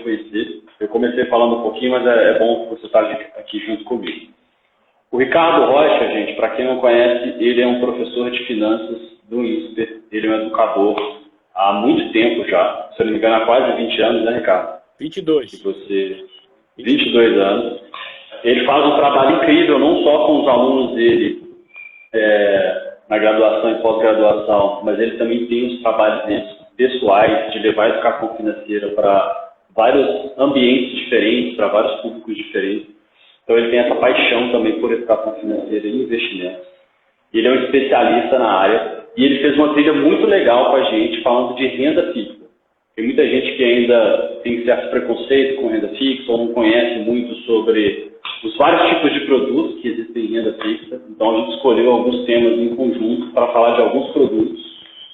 conhecer. Eu comecei falando um pouquinho, mas é bom você estar aqui junto comigo. O Ricardo Rocha, gente, para quem não conhece, ele é um professor de finanças do INSPER, ele é um educador há muito tempo já, se eu não me engano, há quase 20 anos, né, Ricardo? 22. Que você... 22 anos. Ele faz um trabalho incrível, não só com os alunos dele na graduação e pós-graduação, mas ele também tem os trabalhos dele pessoais de levar a educação financeira para vários ambientes diferentes, para vários públicos diferentes. Então ele tem essa paixão também por educação financeira e investimentos. Ele é um especialista na área e ele fez uma trilha muito legal com a gente falando de renda fixa. Tem muita gente que ainda tem certo preconceito com renda fixa ou não conhece muito sobre os vários tipos de produtos que existem em renda fixa. Então a gente escolheu alguns temas em conjunto para falar de alguns produtos.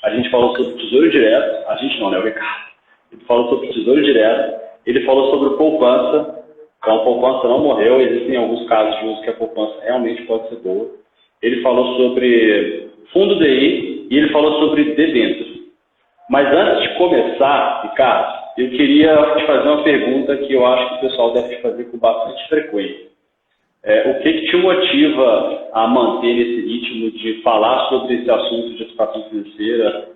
A gente falou sobre tesouro direto, a gente não, né, o Ricardo? Ele falou sobre tesouro direto, ele falou sobre poupança. Então a poupança não morreu, existem alguns casos de uso que a poupança realmente pode ser boa. Ele falou sobre fundo DI e ele falou sobre debêntures. Mas antes de começar, Ricardo, eu queria te fazer uma pergunta que eu acho que o pessoal deve te fazer com bastante frequência. O que te motiva a manter esse ritmo de falar sobre esse assunto de educação financeira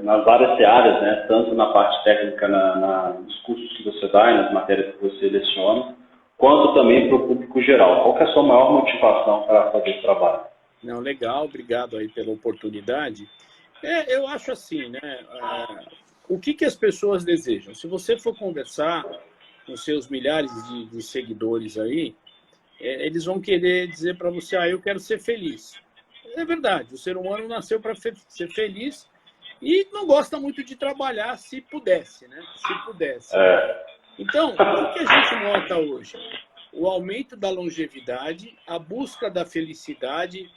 nas várias áreas, né? Tanto na parte técnica, nos cursos que você dá e nas matérias que você leciona, quanto também para o público geral? Qual que é a sua maior motivação para fazer esse trabalho? Não, legal, obrigado aí pela oportunidade. Eu acho assim, né? O que as pessoas desejam? Se você for conversar com seus milhares de seguidores aí, eles vão querer dizer para você, eu quero ser feliz. É verdade, o ser humano nasceu para ser feliz e não gosta muito de trabalhar se pudesse, né? Se pudesse. Então, o que a gente nota hoje? O aumento da longevidade, a busca da felicidade,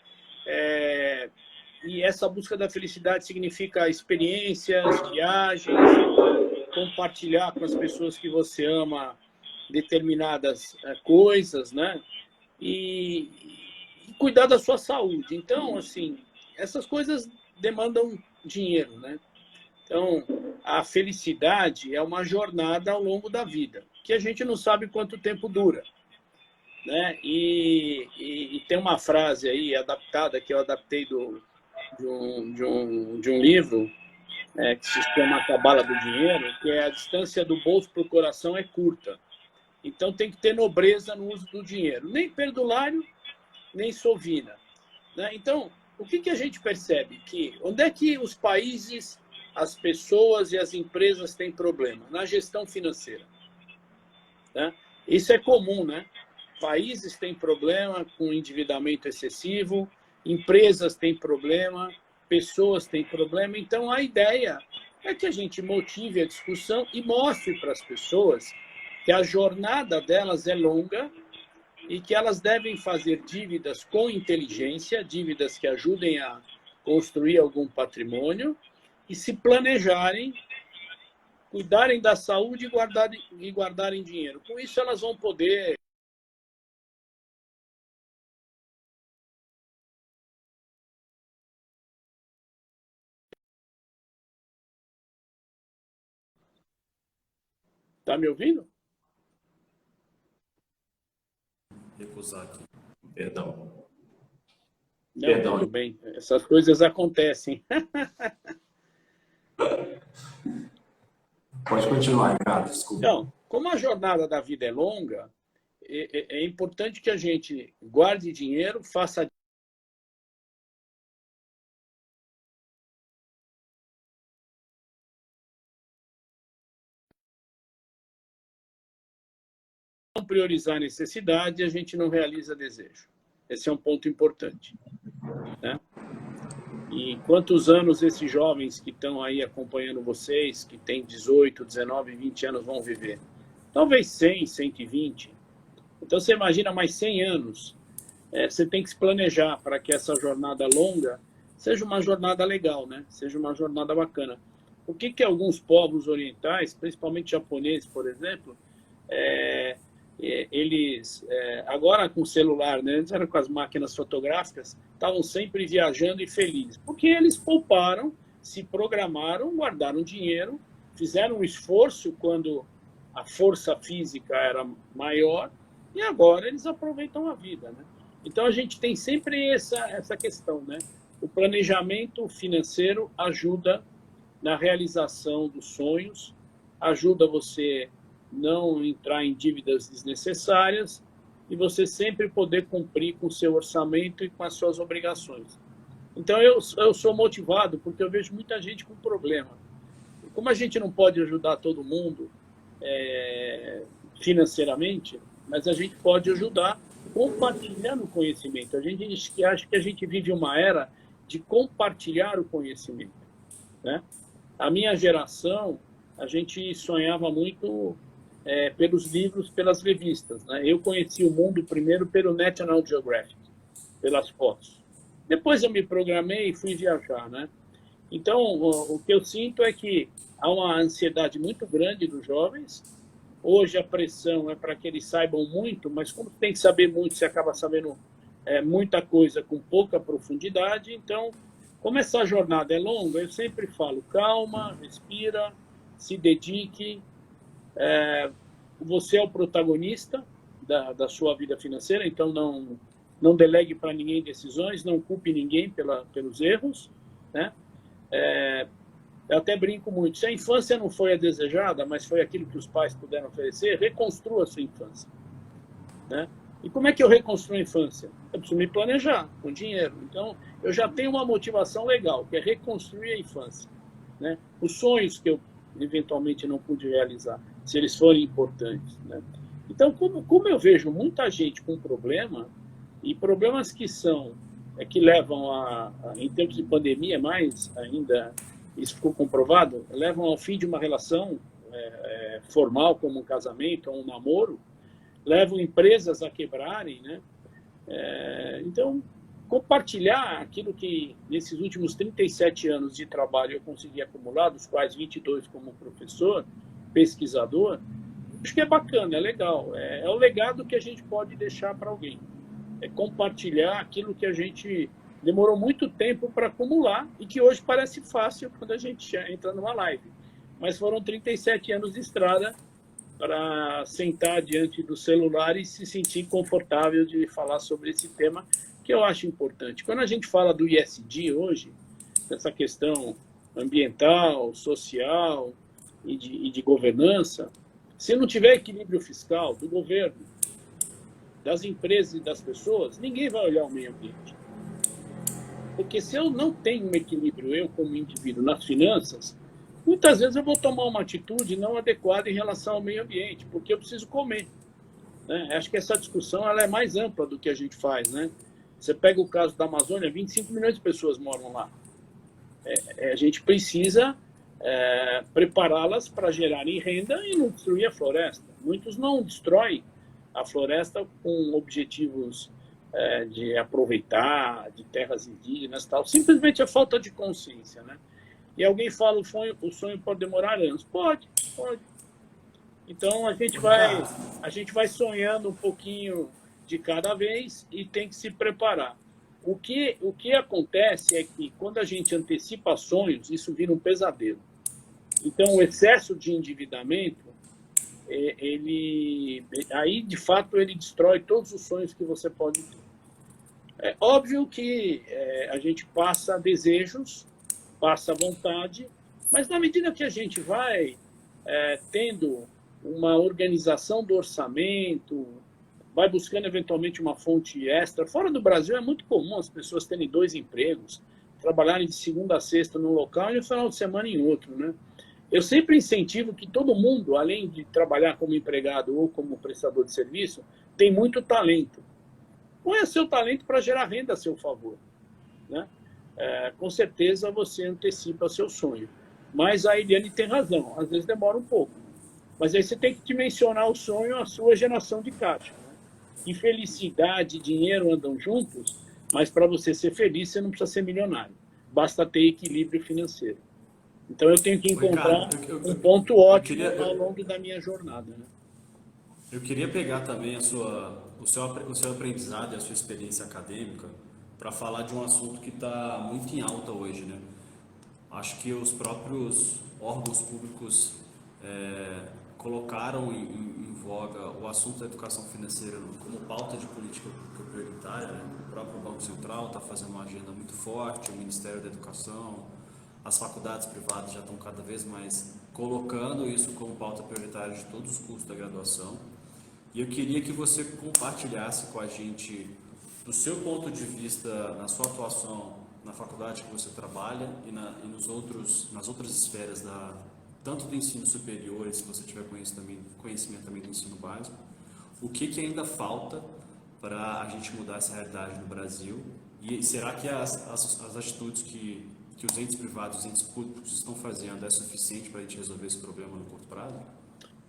e essa busca da felicidade significa experiências, viagens, compartilhar com as pessoas que você ama determinadas coisas, né? E cuidar da sua saúde. Então, assim, essas coisas demandam dinheiro, né? Então, a felicidade é uma jornada ao longo da vida, que a gente não sabe quanto tempo dura, né? E tem uma frase aí adaptada, que eu adaptei de um livro que se chama A Cabala do Dinheiro, que é: a distância do bolso para o coração é curta. Então tem que ter nobreza no uso do dinheiro. Nem perdulário, nem sovina, né? Então, o que a gente percebe? Que onde é que os países, as pessoas e as empresas têm problema? Na gestão financeira, né? Isso é comum, né? Países têm problema com endividamento excessivo, empresas têm problema, pessoas têm problema. Então, a ideia é que a gente motive a discussão e mostre para as pessoas que a jornada delas é longa e que elas devem fazer dívidas com inteligência, dívidas que ajudem a construir algum patrimônio e se planejarem, cuidarem da saúde e guardarem dinheiro. Com isso, elas vão poder... Tá me ouvindo? Recusar aqui. Perdão. Não, Perdão. tudo bem. Essas coisas acontecem. Pode continuar, Ricardo, desculpa. Então, como a jornada da vida é longa, é importante que a gente guarde dinheiro, faça não priorizar a necessidade, a gente não realiza desejo. Esse é um ponto importante, né? E quantos anos esses jovens que estão aí acompanhando vocês, que têm 18, 19, 20 anos, vão viver? Talvez 100, 120. Então, você imagina mais 100 anos. Você tem que se planejar para que essa jornada longa seja uma jornada legal, né? Seja uma jornada bacana. O que alguns povos orientais, principalmente japoneses, por exemplo, eles, agora com o celular, né? Antes era com as máquinas fotográficas, estavam sempre viajando e felizes, porque eles pouparam, se programaram, guardaram dinheiro, fizeram um esforço quando a força física era maior, e agora eles aproveitam a vida, né? Então, a gente tem sempre essa questão, né? O planejamento financeiro ajuda na realização dos sonhos, ajuda você não entrar em dívidas desnecessárias e você sempre poder cumprir com o seu orçamento e com as suas obrigações. Então, eu sou motivado porque eu vejo muita gente com problema. Como a gente não pode ajudar todo mundo financeiramente, mas a gente pode ajudar compartilhando o conhecimento. A gente acha que a gente vive uma era de compartilhar o conhecimento, né? A minha geração, a gente sonhava muito pelos livros, pelas revistas, né? Eu conheci o mundo primeiro pelo National Geographic, pelas fotos. Depois eu me programei e fui viajar, né? Então, o que eu sinto é que há uma ansiedade muito grande dos jovens. Hoje a pressão é para que eles saibam muito, mas como tem que saber muito, você acaba sabendo muita coisa com pouca profundidade. Então, como essa jornada é longa, eu sempre falo, calma, respira, se dedique. Você é o protagonista da sua vida financeira, então não delegue para ninguém decisões, não culpe ninguém pelos erros, né? Eu até brinco muito, se a infância não foi a desejada, mas foi aquilo que os pais puderam oferecer, reconstrua a sua infância, né? E como é que eu reconstruo a infância? Eu preciso me planejar com dinheiro. Então, eu já tenho uma motivação legal, que é reconstruir a infância, né? Os sonhos que eu eventualmente não pude realizar, se eles forem importantes, né? Então, como eu vejo muita gente com problema, e problemas que levam em tempos de pandemia, mais ainda, isso ficou comprovado, levam ao fim de uma relação formal, como um casamento ou um namoro, levam empresas a quebrarem, né? Então, compartilhar aquilo que, nesses últimos 37 anos de trabalho, eu consegui acumular, dos quais 22 como professor, pesquisador, acho que é bacana, é legal. É o legado que a gente pode deixar para alguém. É compartilhar aquilo que a gente demorou muito tempo para acumular e que hoje parece fácil quando a gente entra numa live. Mas foram 37 anos de estrada para sentar diante do celular e se sentir confortável de falar sobre esse tema, que eu acho importante. Quando a gente fala do ESG hoje, dessa questão ambiental, social e de governança, se não tiver equilíbrio fiscal do governo, das empresas e das pessoas, ninguém vai olhar o meio ambiente. Porque se eu não tenho um equilíbrio, eu como indivíduo, nas finanças, muitas vezes eu vou tomar uma atitude não adequada em relação ao meio ambiente, porque eu preciso comer, né? Acho que essa discussão ela é mais ampla do que a gente faz, né? Você pega o caso da Amazônia, 25 milhões de pessoas moram lá. A gente precisa prepará-las para gerarem renda e não destruir a floresta. Muitos não destroem a floresta com objetivos de aproveitar, de terras indígenas e tal. Simplesmente é falta de consciência, né? E alguém fala o sonho pode demorar anos. Pode. Então, a gente vai sonhando um pouquinho de cada vez e tem que se preparar. O que acontece é que, quando a gente antecipa sonhos, isso vira um pesadelo. Então, o excesso de endividamento, aí, de fato, ele destrói todos os sonhos que você pode ter. É óbvio que a gente passa desejos, passa vontade, mas na medida que a gente vai tendo uma organização do orçamento, vai buscando eventualmente uma fonte extra. Fora do Brasil é muito comum as pessoas terem 2 empregos, trabalharem de segunda a sexta num local e no final de semana em outro, né? Eu sempre incentivo que todo mundo, além de trabalhar como empregado ou como prestador de serviço, tem muito talento. Põe o seu talento para gerar renda a seu favor, né? Com certeza você antecipa o seu sonho. Mas a Eliane tem razão, às vezes demora um pouco. Mas aí você tem que dimensionar o sonho, a sua geração de caixa, né? E felicidade e dinheiro andam juntos, mas para você ser feliz, você não precisa ser milionário. Basta ter equilíbrio financeiro. Então eu tenho que encontrar um ponto ótimo ao longo da minha jornada, né? Eu queria pegar também o seu aprendizado e a sua experiência acadêmica para falar de um assunto que está muito em alta hoje, né? Acho que os próprios órgãos públicos colocaram em voga o assunto da educação financeira como pauta de política pública prioritária, né? O próprio Banco Central está fazendo uma agenda muito forte, o Ministério da Educação, as faculdades privadas já estão cada vez mais colocando isso como pauta prioritária de todos os cursos da graduação. E eu queria que você compartilhasse com a gente, do seu ponto de vista, na sua atuação na faculdade que você trabalha e nas outras esferas, tanto do ensino superior, e se você tiver conhecimento também do ensino básico, o que ainda falta para a gente mudar essa realidade no Brasil? E será que as atitudes que os entes privados, os entes públicos estão fazendo é suficiente para a gente resolver esse problema no curto prazo?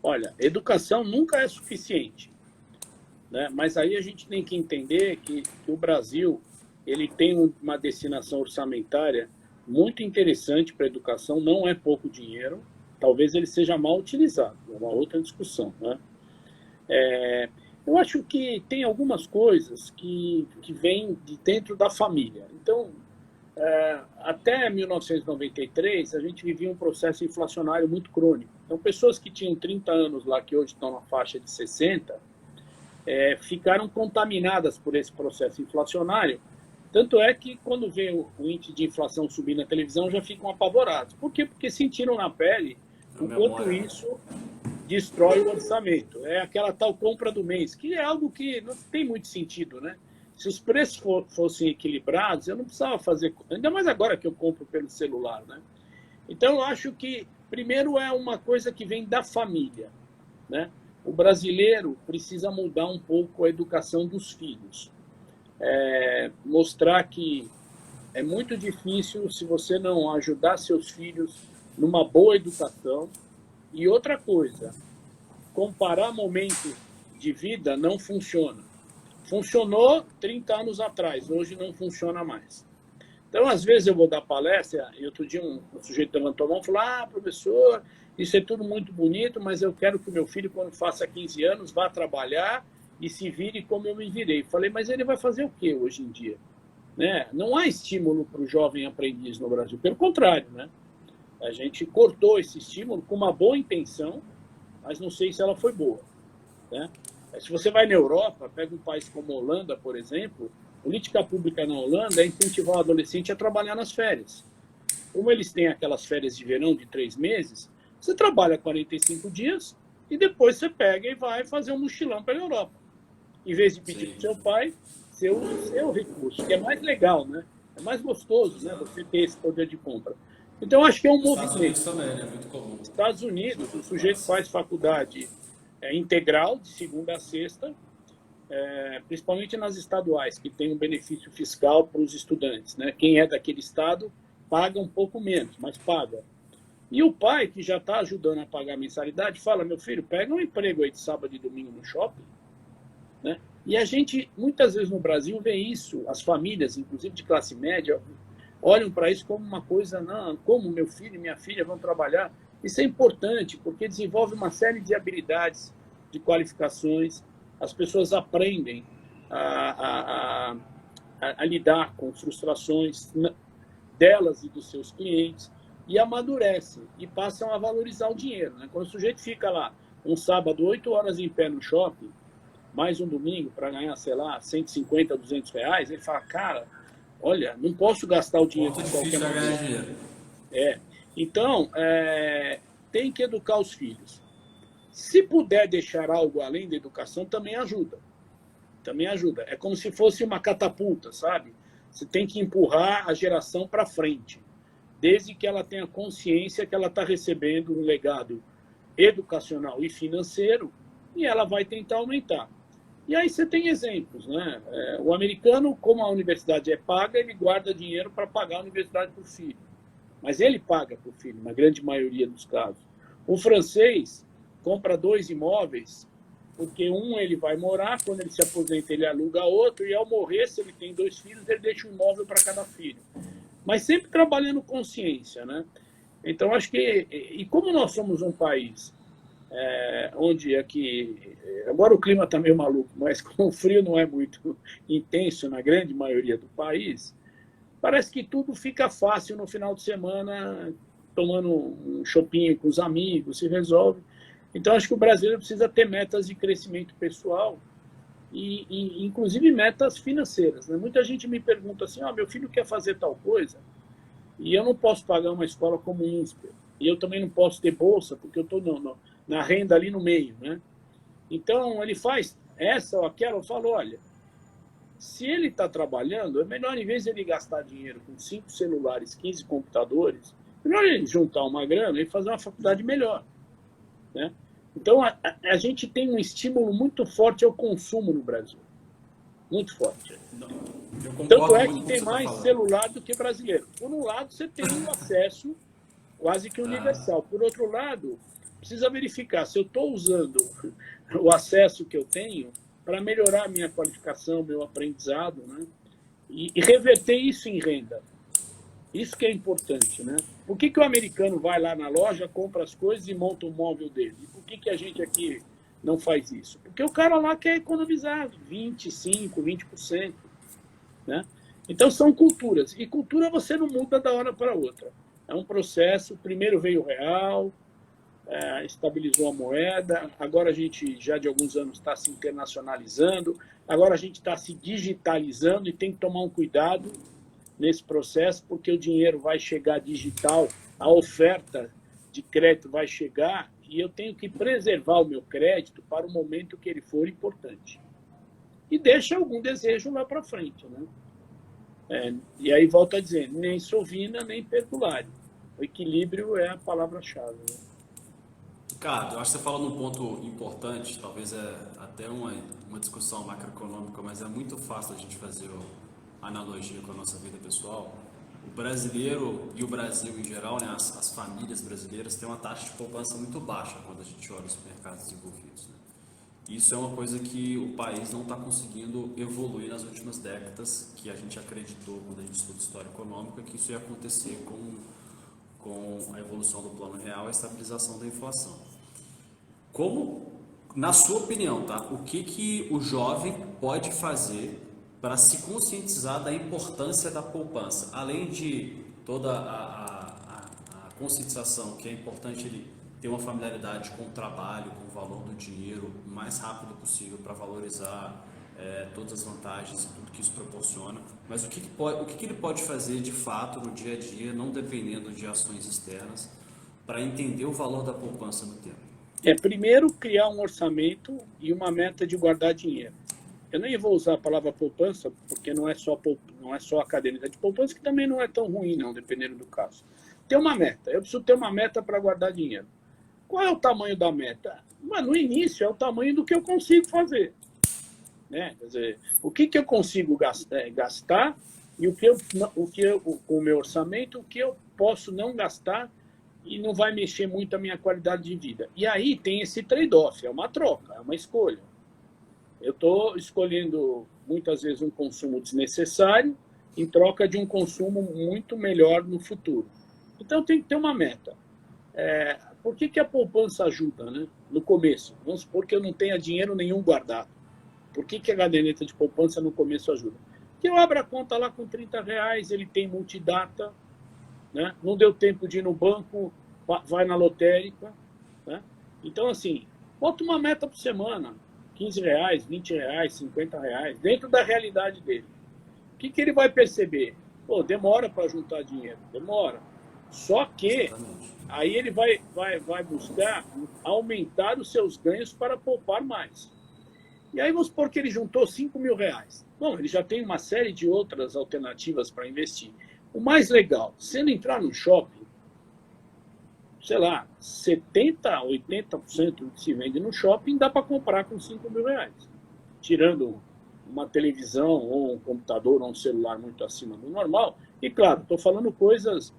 Olha, educação nunca é suficiente, né? Mas aí a gente tem que entender que o Brasil ele tem uma destinação orçamentária muito interessante para a educação, não é pouco dinheiro, talvez ele seja mal utilizado, é uma outra discussão, né? Eu acho que tem algumas coisas que vêm de dentro da família. Então, até 1993, a gente vivia um processo inflacionário muito crônico. Então, pessoas que tinham 30 anos lá, que hoje estão na faixa de 60, ficaram contaminadas por esse processo inflacionário. Tanto é que, quando vê o índice de inflação subir na televisão, já ficam apavorados. Por quê? Porque sentiram na pele o quanto isso destrói o orçamento. É aquela tal compra do mês, que é algo que não tem muito sentido, né? Se os preços fossem equilibrados, eu não precisava fazer... Ainda mais agora que eu compro pelo celular, né? Então, eu acho que, primeiro, é uma coisa que vem da família, né? O brasileiro precisa mudar um pouco a educação dos filhos. Mostrar que é muito difícil se você não ajudar seus filhos numa boa educação. E outra coisa, comparar momentos de vida não funciona. Funcionou 30 anos atrás, hoje não funciona mais. Então, às vezes eu vou dar palestra, e outro dia um sujeito levantou a mão e falou: professor, isso é tudo muito bonito, mas eu quero que o meu filho, quando faça 15 anos, vá trabalhar e se vire como eu me virei. Falei, mas ele vai fazer o quê hoje em dia? Né? Não há estímulo para o jovem aprendiz no Brasil, pelo contrário, né? A gente cortou esse estímulo com uma boa intenção, mas não sei se ela foi boa, né? Se você vai na Europa, pega um país como a Holanda, por exemplo, política pública na Holanda é incentivar o adolescente a trabalhar nas férias. Como eles têm aquelas férias de verão de 3 meses, você trabalha 45 dias e depois você pega e vai fazer um mochilão para a Europa. Em vez de pedir para o seu pai, você usa o seu recurso, que é mais legal, né? É mais gostoso, né? Você ter esse poder de compra. Então, acho que é um movimento. Estados Unidos também, né? Muito comum. Estados Unidos, o sujeito faz faculdade integral, de segunda a sexta, principalmente nas estaduais, que tem um benefício fiscal para os estudantes, né? Quem é daquele estado paga um pouco menos, mas paga. E o pai, que já está ajudando a pagar a mensalidade, fala: meu filho, pega um emprego aí de sábado e domingo no shopping, né? E a gente, muitas vezes no Brasil, vê isso, as famílias, inclusive de classe média, olham para isso como uma coisa: não, como meu filho e minha filha vão trabalhar? Isso é importante, porque desenvolve uma série de habilidades, de qualificações, as pessoas aprendem a lidar com frustrações delas e dos seus clientes, e amadurecem, e passam a valorizar o dinheiro, né? Quando o sujeito fica lá, um sábado, 8 horas em pé no shopping, mais um domingo, para ganhar, sei lá, 150, 200 reais, ele fala: cara, olha, não posso gastar o dinheiro de qualquer maneira. Então, tem que educar os filhos. Se puder deixar algo além da educação, também ajuda. Também ajuda. É como se fosse uma catapulta, sabe? Você tem que empurrar a geração para frente, desde que ela tenha consciência que ela está recebendo um legado educacional e financeiro, e ela vai tentar aumentar. E aí você tem exemplos, né? O americano, como a universidade é paga, ele guarda dinheiro para pagar a universidade para o filho. Mas ele paga para o filho, na grande maioria dos casos. O francês compra 2 imóveis, porque um ele vai morar, quando ele se aposenta ele aluga outro, e ao morrer, se ele tem 2 filhos, ele deixa um imóvel para cada filho. Mas sempre trabalhando consciência, né? Então, acho que... E como nós somos um país onde aqui... Agora o clima está meio maluco, mas como o frio não é muito intenso na grande maioria do país, parece que tudo fica fácil no final de semana, tomando um chopinho com os amigos, se resolve. Então, acho que o brasileiro precisa ter metas de crescimento pessoal e inclusive, metas financeiras. Né? Muita gente me pergunta assim, meu filho quer fazer tal coisa e eu não posso pagar uma escola como o INSPER. E eu também não posso ter bolsa, porque eu estou na renda ali no meio. Né? Então, ele faz essa ou aquela, eu falo, olha, se ele está trabalhando, é melhor, em vez de ele gastar dinheiro com 5 celulares, 15 computadores, melhor ele juntar uma grana e fazer uma faculdade melhor. Né? Então, a gente tem um estímulo muito forte ao consumo no Brasil. Muito forte. Tanto é que tem mais celular do que brasileiro. Por um lado, você tem um acesso quase que universal. Por outro lado, precisa verificar se eu estou usando o acesso que eu tenho para melhorar a minha qualificação, meu aprendizado, né? E reverter isso em renda. Isso que é importante, né? Por que o americano vai lá na loja, compra as coisas e monta o móvel dele? E por que a gente aqui não faz isso? Porque o cara lá quer economizar 25%, 20%. Né? Então, são culturas. E cultura você não muda da hora para outra. É um processo. Primeiro veio o real, estabilizou a moeda. Agora a gente, já de alguns anos, está se internacionalizando. Agora a gente está se digitalizando e tem que tomar um cuidado nesse processo, porque o dinheiro vai chegar digital, a oferta de crédito vai chegar e eu tenho que preservar o meu crédito para o momento que ele for importante. E deixa algum desejo lá para frente. Né? E aí volto a dizer, nem sovina, nem perdulário. O equilíbrio é a palavra-chave. Né? Ricardo, eu acho que você fala num ponto importante, talvez até uma discussão macroeconômica, mas é muito fácil a gente fazer analogia com a nossa vida pessoal. O brasileiro e o Brasil em geral, né, as famílias brasileiras têm uma taxa de poupança muito baixa quando a gente olha os mercados desenvolvidos. Né? Isso é uma coisa que o país não está conseguindo evoluir nas últimas décadas, que a gente acreditou quando a gente estuda história econômica que isso ia acontecer com a evolução do plano real e a estabilização da inflação. Como, na sua opinião, tá, o que o jovem pode fazer para se conscientizar da importância da poupança, além de toda a conscientização que é importante ele ter uma familiaridade com o trabalho, com o valor do dinheiro o mais rápido possível para valorizar todas as vantagens e tudo que isso proporciona, mas o que ele pode fazer de fato no dia a dia, não dependendo de ações externas, para entender o valor da poupança no tempo? Primeiro, criar um orçamento e uma meta de guardar dinheiro. Eu nem vou usar a palavra poupança, porque não é só a caderneta de poupança, que também não é tão ruim, não, dependendo do caso. Ter uma meta. Eu preciso ter uma meta para guardar dinheiro. Qual é o tamanho da meta? Mas no início é o tamanho do que eu consigo fazer. Né? Quer dizer, o que eu consigo gastar e com o meu orçamento, o que eu posso não gastar e não vai mexer muito a minha qualidade de vida. E aí tem esse trade-off, é uma troca, é uma escolha. Eu estou escolhendo, muitas vezes, um consumo desnecessário em troca de um consumo muito melhor no futuro. Então, tem que ter uma meta. Por que a poupança ajuda, né? No começo? Vamos supor que eu não tenha dinheiro nenhum guardado. Por que a caderneta de poupança no começo ajuda? Porque eu abro a conta lá com R$30, ele tem multidata, né? Não deu tempo de ir no banco, vai na lotérica. Né? Então, assim, bota uma meta por semana. R$15, R$20, R$50, dentro da realidade dele. O que ele vai perceber? Demora para juntar dinheiro, demora. Só que aí ele vai buscar aumentar os seus ganhos para poupar mais. E aí vamos supor que ele juntou R$5.000. Bom, ele já tem uma série de outras alternativas para investir. O mais legal, se ele entrar no shopping, sei lá, 70%, 80% do que se vende no shopping dá para comprar com R$5.000. Tirando uma televisão, ou um computador, ou um celular muito acima do normal. E, claro, estou falando coisas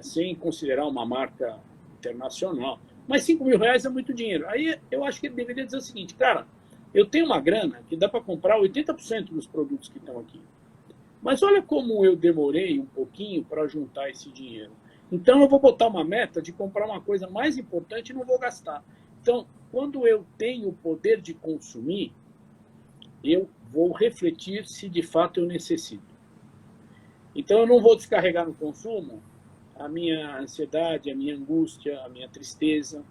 sem considerar uma marca internacional. Mas R$5.000 é muito dinheiro. Aí eu acho que ele deveria dizer o seguinte, cara, eu tenho uma grana que dá para comprar 80% dos produtos que estão aqui. Mas olha como eu demorei um pouquinho para juntar esse dinheiro. Então, eu vou botar uma meta de comprar uma coisa mais importante e não vou gastar. Então, quando eu tenho o poder de consumir, eu vou refletir se de fato eu necessito. Então, eu não vou descarregar no consumo a minha ansiedade, a minha angústia, a minha tristeza.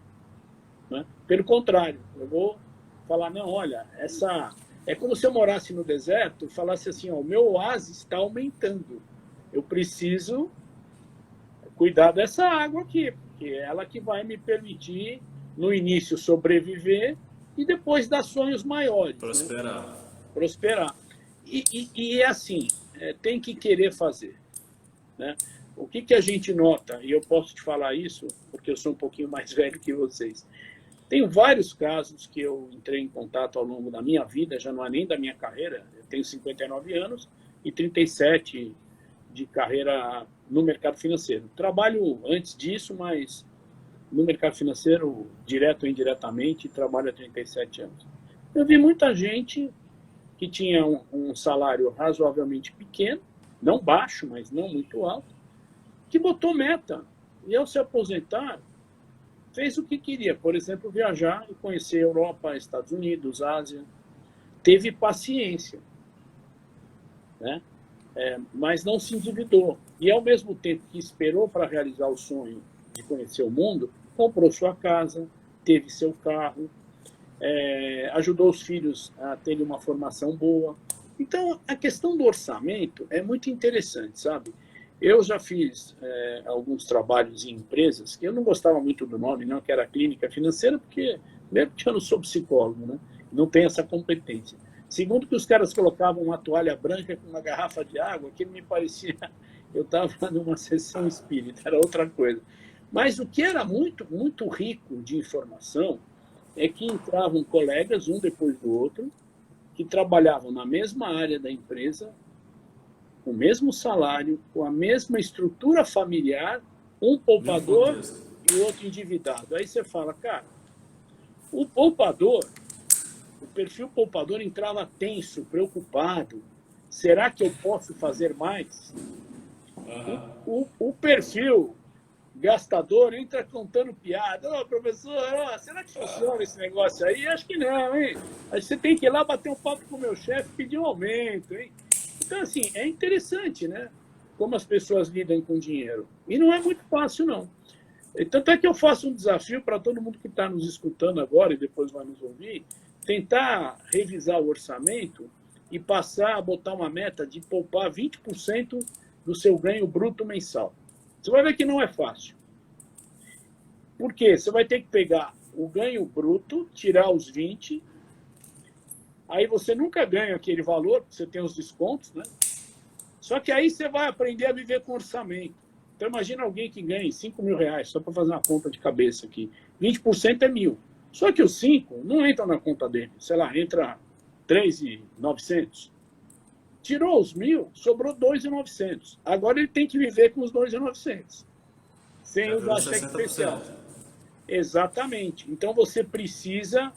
né? Pelo contrário, eu vou falar, não, olha, essa... É como se eu morasse no deserto e falasse assim, ó, o meu oásis está aumentando. Eu preciso cuidar dessa água aqui, porque é ela que vai me permitir, no início, sobreviver e depois dar sonhos maiores. Prosperar. Né? Prosperar. E é assim, tem que querer fazer. Né? O que a gente nota, e eu posso te falar isso, porque eu sou um pouquinho mais velho que vocês, tenho vários casos que eu entrei em contato ao longo da minha vida, já não é nem da minha carreira, eu tenho 59 anos e 37 de carreira no mercado financeiro. Trabalho antes disso, mas no mercado financeiro, direto ou indiretamente, trabalho há 37 anos. Eu vi muita gente que tinha um salário razoavelmente pequeno, não baixo, mas não muito alto, que botou meta. E ao se aposentar, fez o que queria. Por exemplo, viajar e conhecer Europa, Estados Unidos, Ásia. Teve paciência, né? Mas não se endividou. E, ao mesmo tempo que esperou para realizar o sonho de conhecer o mundo, comprou sua casa, teve seu carro, ajudou os filhos a terem uma formação boa. Então, a questão do orçamento é muito interessante, sabe? Eu já fiz alguns trabalhos em empresas que eu não gostava muito do nome, não, que era clínica financeira, porque mesmo que eu não sou psicólogo, né? Não tenho essa competência. Segundo, que os caras colocavam uma toalha branca com uma garrafa de água, que me parecia... Eu estava numa sessão espírita, era outra coisa. Mas o que era muito, muito rico de informação é que entravam colegas, um depois do outro, que trabalhavam na mesma área da empresa, com o mesmo salário, com a mesma estrutura familiar, um poupador e o outro endividado. Aí você fala, cara, o poupador, o perfil poupador entrava tenso, preocupado. Será que eu posso fazer mais? O perfil gastador entra contando piada. Ô, professor, será que funciona esse negócio aí? Acho que não, hein? Aí você tem que ir lá bater um papo com o meu chefe e pedir um aumento, hein? Então, assim, é interessante, né? Como as pessoas lidam com dinheiro. E não é muito fácil, não. Tanto é que eu faço um desafio para todo mundo que está nos escutando agora e depois vai nos ouvir, tentar revisar o orçamento e passar a botar uma meta de poupar 20% do seu ganho bruto mensal. Você vai ver que não é fácil. Por quê? Você vai ter que pegar o ganho bruto, tirar os 20%, aí você nunca ganha aquele valor, você tem os descontos, né? Só que aí você vai aprender a viver com orçamento. Então, imagina alguém que ganha 5 mil reais, só para fazer uma conta de cabeça aqui. 20% é 1.000. Só que os 5 não entram na conta dele. Sei lá, entra 3.900. Tirou os 1.000, sobrou 2.900. Agora ele tem que viver com os 2.900. Sem usar cheque especial. Exatamente. Então, você precisa...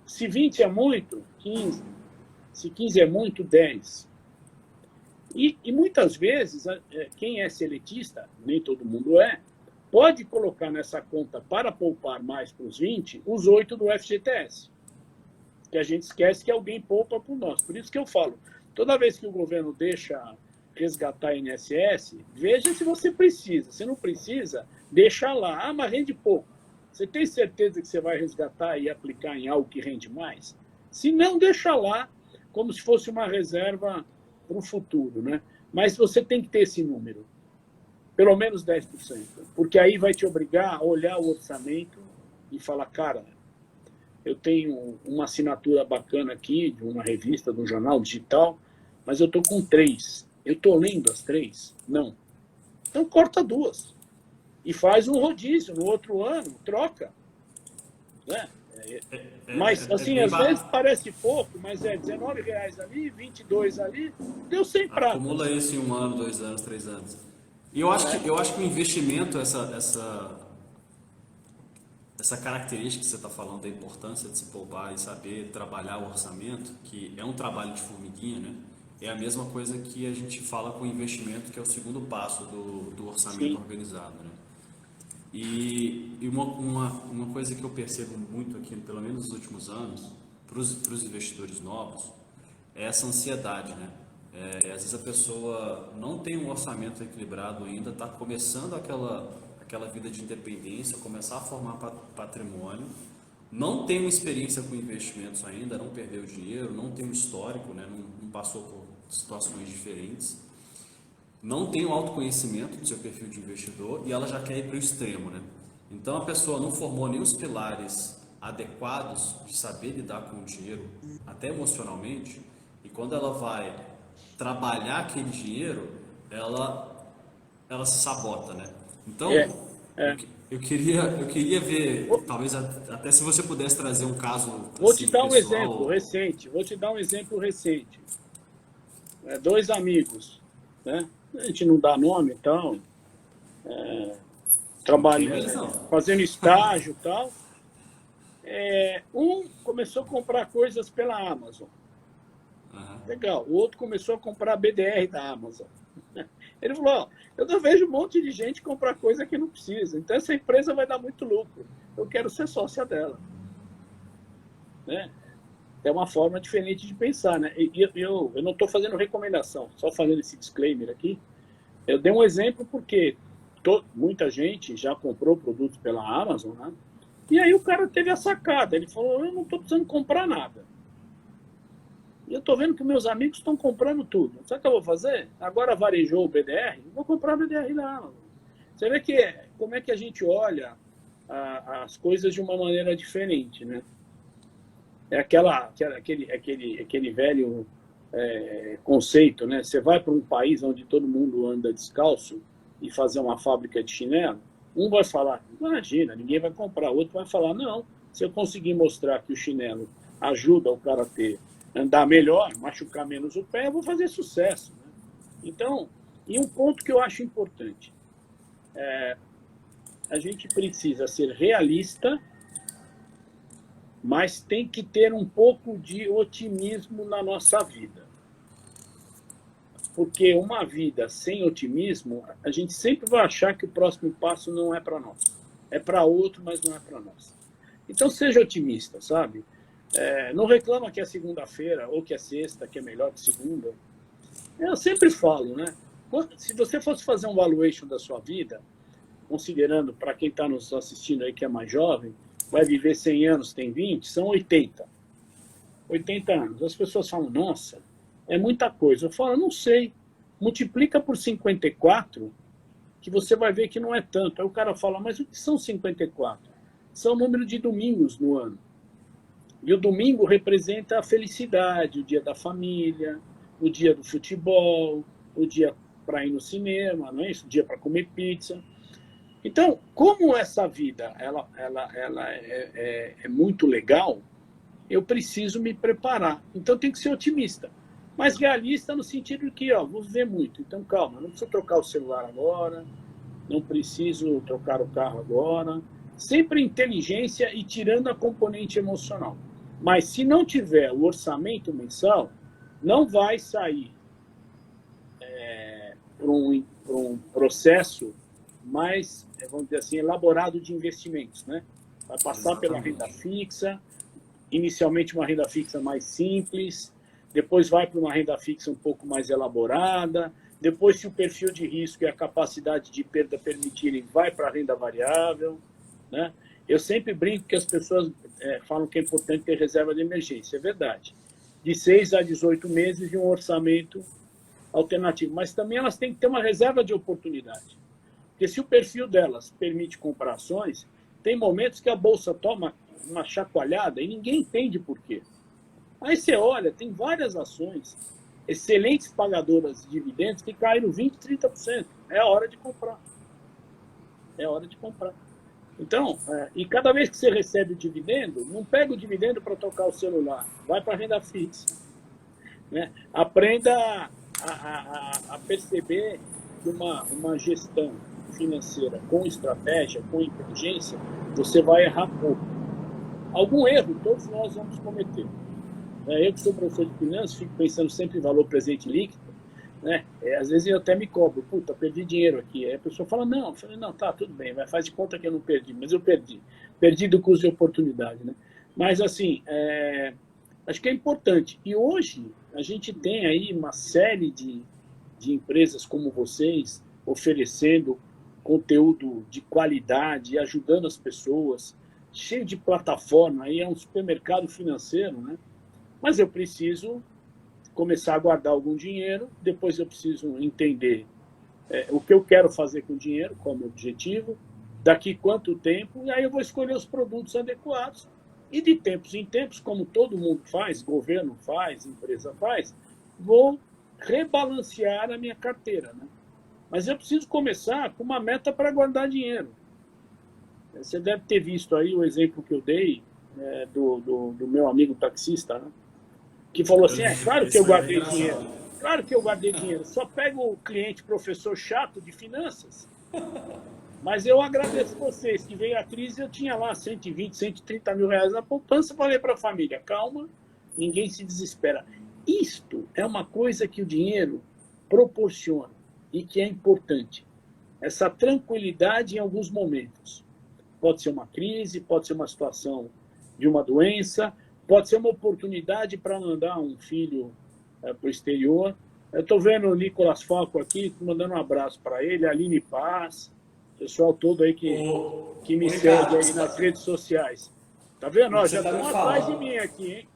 Se 20 é muito, 15. Se 15 é muito, 10. E muitas vezes, quem é seletista, nem todo mundo pode colocar nessa conta para poupar mais para os 20, os 8 do FGTS. Que a gente esquece que alguém poupa por nós. Por isso que eu falo, toda vez que o governo deixa resgatar a INSS, veja se você precisa. Se não precisa, deixa lá. Ah, mas rende pouco. Você tem certeza que você vai resgatar e aplicar em algo que rende mais? Se não, deixa lá, como se fosse uma reserva para o futuro, né? Mas você tem que ter esse número, pelo menos 10%, porque aí vai te obrigar a olhar o orçamento e falar, cara, eu tenho uma assinatura bacana aqui, de uma revista, de um jornal digital, mas eu estou com 3. Eu estou lendo as 3? Não. Então corta 2. E faz um rodízio. No outro ano, troca. Né? Mas, assim, às vezes parece pouco, mas é R$19 ali, 22 ali, deu 100 pratos. Acumula isso em 1 ano, 2 anos, 3 anos. E eu acho que o investimento, essa característica que você está falando da importância de se poupar e saber trabalhar o orçamento, que é um trabalho de formiguinha, né? É a mesma coisa que a gente fala com o investimento, que é o segundo passo do orçamento Sim. organizado, né? E uma coisa que eu percebo muito aqui, pelo menos nos últimos anos, para os investidores novos, é essa ansiedade, né? Às vezes a pessoa não tem um orçamento equilibrado ainda, está começando aquela aquela vida de independência, começar a formar patrimônio, não tem uma experiência com investimentos ainda, não perdeu dinheiro, não tem um histórico, né? Não passou por situações diferentes, não tem o autoconhecimento do seu perfil de investidor e ela já quer ir para o extremo, né? Então a pessoa não formou nem os pilares adequados de saber lidar com o dinheiro, até emocionalmente, e quando ela vai trabalhar aquele dinheiro, ela se sabota, né? Então, eu queria ver, talvez até se você pudesse trazer um caso Vou assim, te dar um pessoal. exemplo recente. 2 amigos, né? A gente não dá nome e tal, trabalhando, fazendo estágio e tal. Um começou a comprar coisas pela Amazon. Legal. O outro começou a comprar a BDR da Amazon. Ele falou, eu não vejo um monte de gente comprar coisa que não precisa. Então, essa empresa vai dar muito lucro. Eu quero ser sócia dela. Né? É uma forma diferente de pensar. Né? Eu não estou fazendo recomendação, só fazendo esse disclaimer aqui. Eu dei um exemplo porque muita gente já comprou produtos pela Amazon, né? E aí o cara teve a sacada. Ele falou, eu não estou precisando comprar nada. E eu estou vendo que meus amigos estão comprando tudo. Sabe o que eu vou fazer? Agora varejou o BDR, vou comprar o BDR da Amazon. Você vê como é que a gente olha as coisas de uma maneira diferente, né? É aquele velho conceito, né? Você vai para um país onde todo mundo anda descalço e fazer uma fábrica de chinelo, um vai falar, imagina, ninguém vai comprar. O outro vai falar, não, se eu conseguir mostrar que o chinelo ajuda o cara a andar melhor, machucar menos o pé, eu vou fazer sucesso. Né? Então, e um ponto que eu acho importante, a gente precisa ser realista, mas tem que ter um pouco de otimismo na nossa vida. Porque uma vida sem otimismo, a gente sempre vai achar que o próximo passo não é para nós. É para outro, mas não é para nós. Então, seja otimista, sabe? Não reclama que é segunda-feira ou que é sexta, que é melhor que segunda. Eu sempre falo, né? Se você fosse fazer um valuation da sua vida, considerando, para quem está nos assistindo aí que é mais jovem, vai viver 100 anos, tem 20, são 80. 80 anos. As pessoas falam, nossa, é muita coisa. Eu falo, não sei. Multiplica por 54, que você vai ver que não é tanto. Aí o cara fala, mas o que são 54? São o número de domingos no ano. E o domingo representa a felicidade, o dia da família, o dia do futebol, o dia para ir no cinema, não é isso? O dia para comer pizza. Então, como essa vida ela é muito legal, eu preciso me preparar. Então, tem que ser otimista. Mas realista no sentido de que, vou viver muito. Então, calma, não preciso trocar o celular agora, não preciso trocar o carro agora. Sempre inteligência e tirando a componente emocional. Mas se não tiver o orçamento mensal, não vai sair para um processo mais, vamos dizer assim, elaborado de investimentos, né? Vai passar pela renda fixa, inicialmente uma renda fixa mais simples, depois vai para uma renda fixa um pouco mais elaborada, depois, se o perfil de risco e a capacidade de perda permitirem, vai para a renda variável, né? Eu sempre brinco que as pessoas falam que é importante ter reserva de emergência, é verdade. De 6 a 18 meses e um orçamento alternativo, mas também elas têm que ter uma reserva de oportunidade. Porque se o perfil delas permite comprar ações, tem momentos que a bolsa toma uma chacoalhada e ninguém entende por quê. Aí você olha, tem várias ações, excelentes pagadoras de dividendos, que caíram 20%, 30%. É a hora de comprar. É a hora de comprar. Então, e cada vez que você recebe o dividendo, não pega o dividendo para tocar o celular, vai para a renda fixa. Né? Aprenda a perceber que uma gestão financeira com estratégia, com inteligência, você vai errar pouco. Algum erro todos nós vamos cometer. Eu que sou professor de finanças, fico pensando sempre em valor presente líquido, né? Às vezes eu até me cobro, puta, perdi dinheiro aqui. Aí a pessoa fala, não, eu falei, não, tá, tudo bem, faz de conta que eu não perdi, mas eu perdi. Perdi do custo de oportunidade, né? Mas assim, acho que é importante. E hoje a gente tem aí uma série de empresas como vocês oferecendo conteúdo de qualidade, ajudando as pessoas, cheio de plataforma, aí é um supermercado financeiro, né? Mas eu preciso começar a guardar algum dinheiro, depois eu preciso entender o que eu quero fazer com o dinheiro, qual é o meu objetivo, daqui quanto tempo, e aí eu vou escolher os produtos adequados. E de tempos em tempos, como todo mundo faz, governo faz, empresa faz, vou rebalancear a minha carteira, né? Mas eu preciso começar com uma meta para guardar dinheiro. Você deve ter visto aí o exemplo que eu dei do meu amigo taxista, né? Que falou assim, claro que eu guardei dinheiro. Claro que eu guardei dinheiro. Só pego o cliente professor chato de finanças. Mas eu agradeço vocês, que veio a crise, eu tinha lá 120, 130 mil reais na poupança, falei para a família, calma, ninguém se desespera. Isto é uma coisa que o dinheiro proporciona e que é importante. Essa tranquilidade em alguns momentos. Pode ser uma crise, pode ser uma situação de uma doença, pode ser uma oportunidade para mandar um filho para o exterior. Eu estou vendo o Nicolas Falco aqui, mandando um abraço para ele, a Aline Paz, pessoal todo aí que me segue aí nas redes sociais. Tá vendo? Ó, já estão atrás de mim aqui, hein?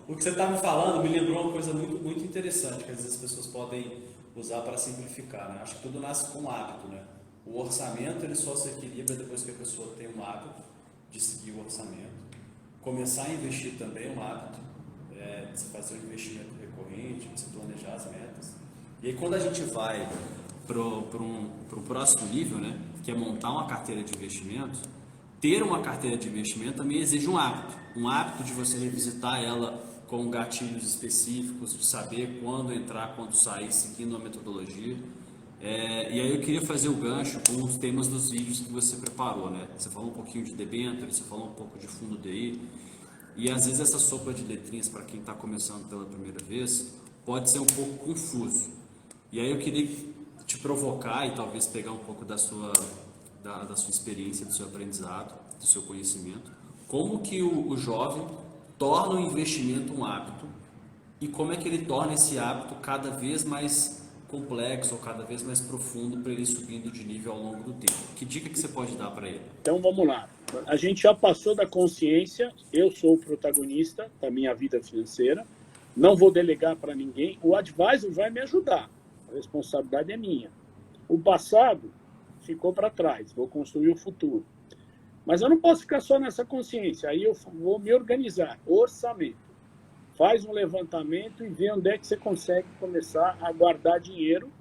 O que você está me falando me lembrou uma coisa muito, muito interessante, que às vezes as pessoas podem usar para simplificar, né? Acho que tudo nasce com um hábito, né? O orçamento ele só se equilibra depois que a pessoa tem um hábito de seguir o orçamento. Começar a investir também é um hábito, de se fazer um investimento recorrente, de se planejar as metas. E aí quando a gente vai para o próximo nível, né, que é montar uma carteira de investimentos, ter uma carteira de investimento também exige um hábito de você revisitar ela com gatilhos específicos, de saber quando entrar, quando sair, seguindo uma metodologia. E aí eu queria fazer o gancho com os temas dos vídeos que você preparou, né? Você falou um pouquinho de debênture, você falou um pouco de fundo DI, e às vezes essa sopa de letrinhas para quem está começando pela primeira vez pode ser um pouco confuso. E aí eu queria te provocar e talvez pegar um pouco da sua experiência, do seu aprendizado, do seu conhecimento, como que o jovem torna o investimento um hábito e como é que ele torna esse hábito cada vez mais complexo ou cada vez mais profundo para ele ir subindo de nível ao longo do tempo. Que dica que você pode dar para ele? Então vamos lá. A gente já passou da consciência, eu sou o protagonista da minha vida financeira, não vou delegar para ninguém, o advisor vai me ajudar, a responsabilidade é minha. O passado ficou para trás, vou construir o futuro. Mas eu não posso ficar só nessa consciência, aí eu vou me organizar, orçamento. Faz um levantamento e vê onde é que você consegue começar a guardar dinheiro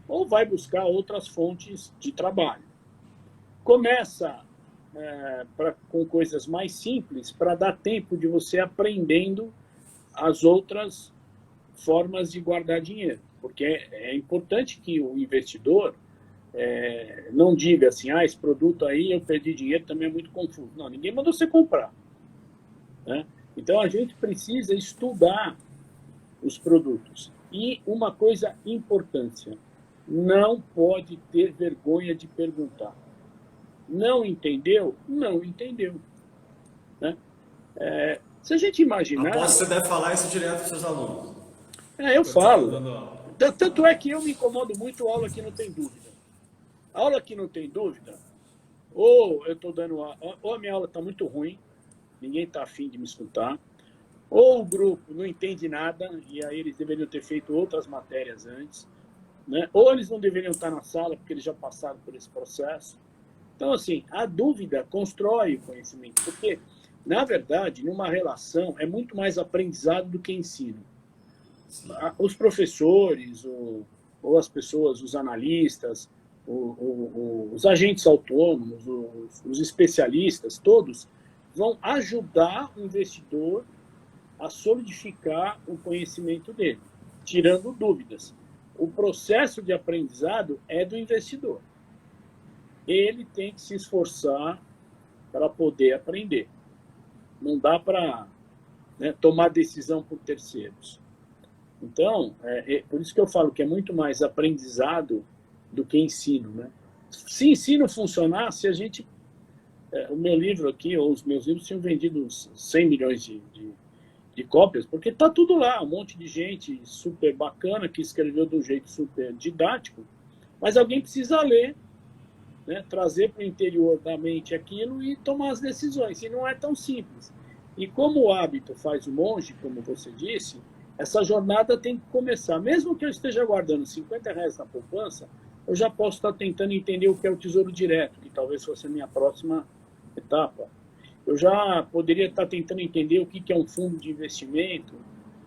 ou vai buscar outras fontes de trabalho. Começa com coisas mais simples para dar tempo de você aprendendo as outras formas de guardar dinheiro. Porque é importante que o investidor não diga assim, esse produto aí eu perdi dinheiro, também é muito confuso. Não, ninguém mandou você comprar, né? Então, a gente precisa estudar os produtos. E uma coisa importante, não pode ter vergonha de perguntar. Não entendeu? Não entendeu. Né? Se a gente imaginar... Aposto que você deve falar isso direto para os seus alunos. Eu falo. Tanto é que eu me incomodo muito a aula que não tem dúvida. A aula que não tem dúvida, ou eu estou dando... Ou a minha aula está muito ruim, ninguém está afim de me escutar, ou o grupo não entende nada, e aí eles deveriam ter feito outras matérias antes, né? Ou eles não deveriam estar na sala, porque eles já passaram por esse processo. Então, assim, a dúvida constrói o conhecimento, porque, na verdade, numa relação, é muito mais aprendizado do que ensino. Sim. Os professores, ou as pessoas, os analistas, os agentes autônomos, os especialistas, todos, vão ajudar o investidor a solidificar o conhecimento dele, tirando dúvidas. O processo de aprendizado é do investidor. Ele tem que se esforçar para poder aprender. Não dá para tomar decisão por terceiros. Então, por isso que eu falo que é muito mais aprendizado do que ensino, né? Se ensino funcionasse, a gente... o meu livro aqui, ou os meus livros, tinham vendido 100 milhões de cópias, porque está tudo lá, um monte de gente super bacana que escreveu de um jeito super didático, Mas alguém precisa ler, né? Trazer para o interior da mente aquilo e tomar as decisões. E não é tão simples. E como o hábito faz o monge, como você disse, essa jornada tem que começar. Mesmo que eu esteja guardando R$ 50 na poupança, eu já posso estar tentando entender o que é o Tesouro Direto, que talvez fosse a minha próxima etapa. Eu já poderia estar tentando entender o que é um fundo de investimento,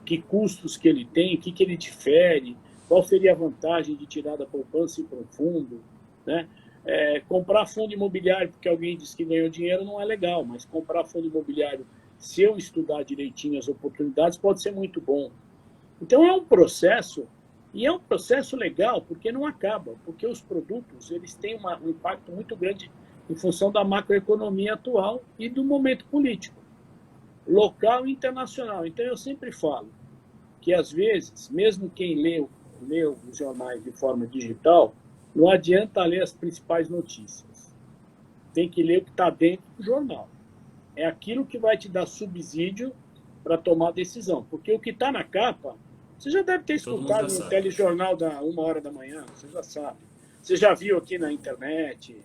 que custos que ele tem, o que ele difere, qual seria a vantagem de tirar da poupança e ir para um fundo, né? Comprar fundo imobiliário porque alguém disse que ganhou dinheiro não é legal, mas comprar fundo imobiliário, se eu estudar direitinho as oportunidades, pode ser muito bom. Então é um processo, e é um processo legal, porque não acaba, porque os produtos eles têm um impacto muito grande em função da macroeconomia atual e do momento político, local e internacional. Então eu sempre falo que, às vezes, mesmo quem lê os jornais de forma digital, não adianta ler as principais notícias. Tem que ler o que está dentro do jornal. É aquilo que vai te dar subsídio para tomar decisão. Porque o que está na capa, você já deve ter escutado no telejornal da 1h da manhã, você já sabe. Você já viu aqui na internet,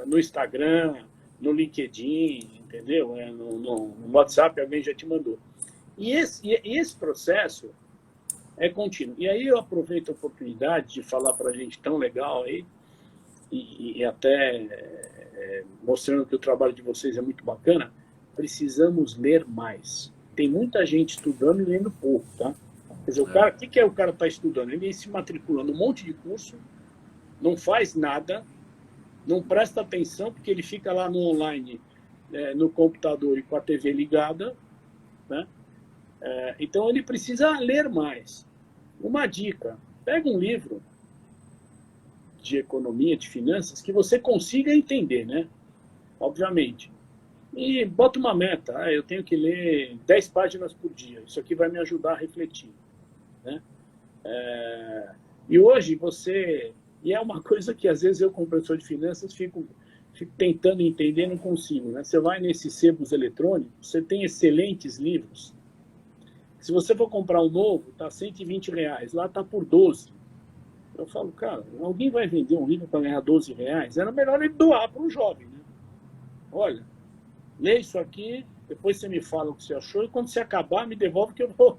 no Instagram, no LinkedIn, entendeu? No WhatsApp alguém já te mandou. E esse processo é contínuo. E aí eu aproveito a oportunidade de falar para a gente tão legal aí, e até mostrando que o trabalho de vocês é muito bacana. Precisamos ler mais. Tem muita gente estudando e lendo pouco, tá? Quer dizer, o que é o cara está estudando? Ele se matricula num monte de curso, não faz nada, não presta atenção, porque ele fica lá no online, no computador e com a TV ligada, né? Então ele precisa ler mais. Uma dica: pega um livro de economia, de finanças, que você consiga entender, né? Obviamente. E bota uma meta. Eu tenho que ler 10 páginas por dia. Isso aqui vai me ajudar a refletir, né? E hoje e é uma coisa que às vezes eu, como professor de finanças, fico tentando entender, não consigo, né? Você vai nesses sebos eletrônicos, você tem excelentes livros. Se você for comprar um novo, está R$ 120, lá está por 12. Eu falo, cara, alguém vai vender um livro para ganhar R$ 12? Era melhor ele doar para um jovem, né? Olha, lê isso aqui, depois você me fala o que você achou, e quando você acabar, me devolve que eu vou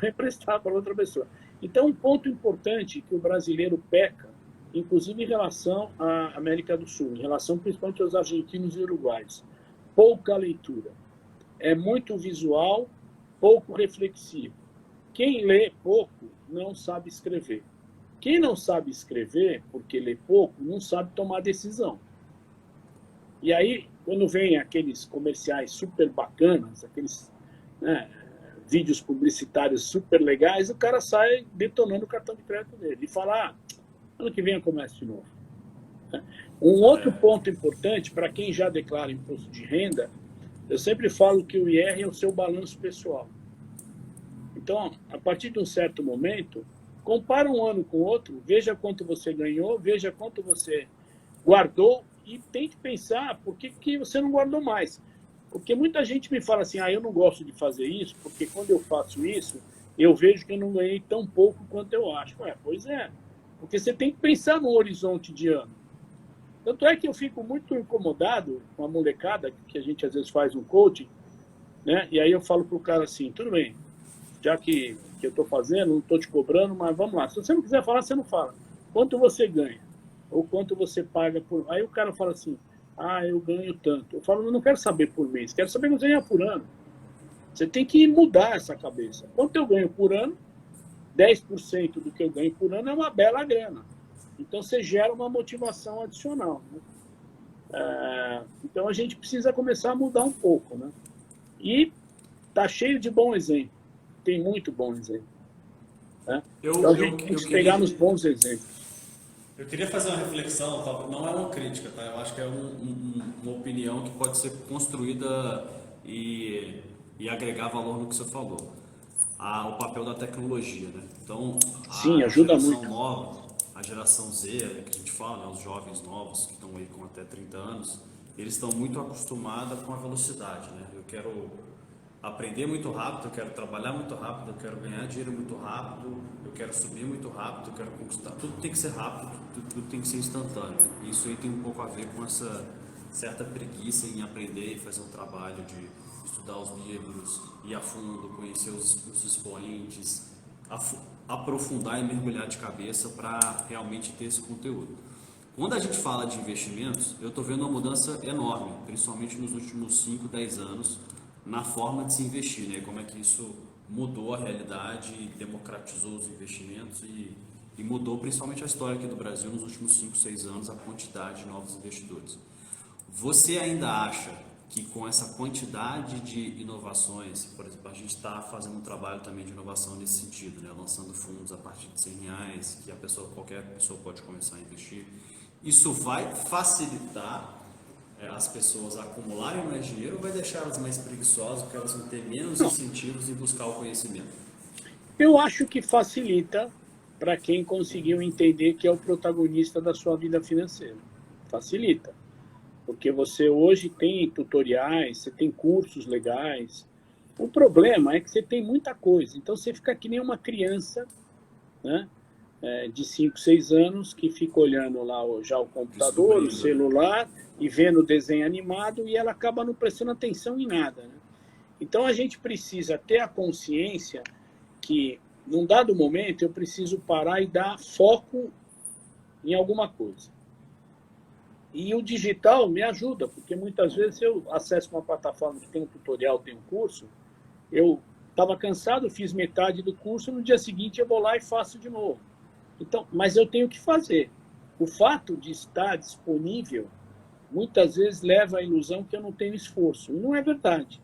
emprestar para outra pessoa. Então, um ponto importante que o brasileiro peca, inclusive em relação à América do Sul, em relação principalmente aos argentinos e uruguaios: pouca leitura. É muito visual, pouco reflexivo. Quem lê pouco não sabe escrever. Quem não sabe escrever, porque lê pouco, não sabe tomar decisão. E aí, quando vem aqueles comerciais super bacanas, aqueles vídeos publicitários super legais, o cara sai detonando o cartão de crédito dele e fala: ano que vem eu começo de novo. Um outro ponto importante, para quem já declara imposto de renda, eu sempre falo que o IR é o seu balanço pessoal. Então, a partir de um certo momento, compara um ano com o outro, veja quanto você ganhou, veja quanto você guardou e tente pensar por que você não guardou mais. Porque muita gente me fala assim: eu não gosto de fazer isso, porque quando eu faço isso, eu vejo que eu não ganhei tão pouco quanto eu acho. Pois é, porque você tem que pensar no horizonte de ano. Tanto é que eu fico muito incomodado com a molecada, que a gente às vezes faz um coaching, né? E aí eu falo para o cara assim: tudo bem, já que eu estou fazendo, não estou te cobrando, mas vamos lá. Se você não quiser falar, você não fala. Quanto você ganha? Ou quanto você paga por... Aí o cara fala assim: eu ganho tanto. Eu falo: eu não quero saber por mês, quero saber quanto você ganha por ano. Você tem que mudar essa cabeça. Quanto eu ganho por ano? 10% do que eu ganho por ano é uma bela grana. Então você gera uma motivação adicional, né? Então a gente precisa começar a mudar um pouco, né? E tá cheio de bom exemplo. Tem muito bom exemplo, né? Então a gente tem que pegar nos bons exemplos. Eu queria fazer uma reflexão, não é uma crítica, tá? Eu acho que é uma opinião que pode ser construída e agregar valor no que você falou. O papel da tecnologia, né? Então, sim, ajuda muito. Nova, a geração Z, que a gente fala, né? Os jovens novos que estão aí com até 30 anos, eles estão muito acostumados com a velocidade, né? Eu quero aprender muito rápido, eu quero trabalhar muito rápido, eu quero ganhar dinheiro muito rápido, eu quero subir muito rápido, eu quero conquistar. Tudo tem que ser rápido, tudo tem que ser instantâneo. E isso aí tem um pouco a ver com essa certa preguiça em aprender e fazer um trabalho de estudar os livros, ir a fundo, conhecer os expoentes, aprofundar e mergulhar de cabeça para realmente ter esse conteúdo. Quando a gente fala de investimentos, eu estou vendo uma mudança enorme, principalmente nos últimos 5, 10 anos, na forma de se investir, né? Como é que isso mudou a realidade, democratizou os investimentos e mudou principalmente a história aqui do Brasil nos últimos 5, 6 anos, a quantidade de novos investidores. Você ainda acha que com essa quantidade de inovações, por exemplo, a gente está fazendo um trabalho também de inovação nesse sentido, né? Lançando fundos a partir de R$100, que qualquer pessoa pode começar a investir, isso vai facilitar as pessoas acumularem mais dinheiro ou vai deixar elas mais preguiçosas porque elas vão ter menos incentivos em buscar o conhecimento? Eu acho que facilita para quem conseguiu entender que é o protagonista da sua vida financeira. Facilita. Porque você hoje tem tutoriais, você tem cursos legais. O problema é que você tem muita coisa. Então você fica que nem uma criança, né, de 5, 6 anos que fica olhando lá já o computador, o celular e vendo desenho animado e ela acaba não prestando atenção em nada, né? Então a gente precisa ter a consciência que num dado momento eu preciso parar e dar foco em alguma coisa. E o digital me ajuda, porque muitas vezes eu acesso uma plataforma que tem um tutorial, tem um curso, eu estava cansado, fiz metade do curso, no dia seguinte eu vou lá e faço de novo. Então, mas eu tenho que fazer. O fato de estar disponível muitas vezes leva à ilusão que eu não tenho esforço. E não é verdade.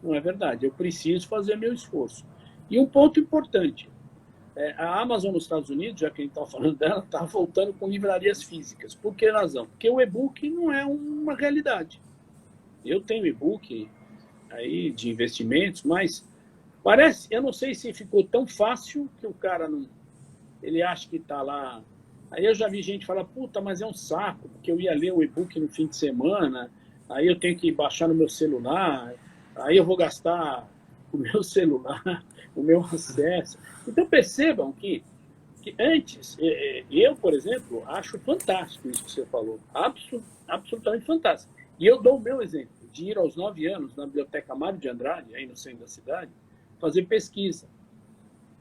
Não é verdade. Eu preciso fazer meu esforço. E um ponto importante. A Amazon nos Estados Unidos, já que a gente está falando dela, está voltando com livrarias físicas. Por que razão? Porque o e-book não é uma realidade. Eu tenho e-book aí de investimentos, mas parece, eu não sei se ficou tão fácil que o cara não... Ele acha que está lá... Aí eu já vi gente falar, puta, mas é um saco, porque eu ia ler o e-book no fim de semana, aí eu tenho que baixar no meu celular, aí eu vou gastar o meu celular, o meu acesso. Então percebam que antes, eu, por exemplo, acho fantástico isso que você falou, absolutamente fantástico. E eu dou o meu exemplo, de ir aos 9 anos na Biblioteca Mário de Andrade, aí no centro da cidade, fazer pesquisa.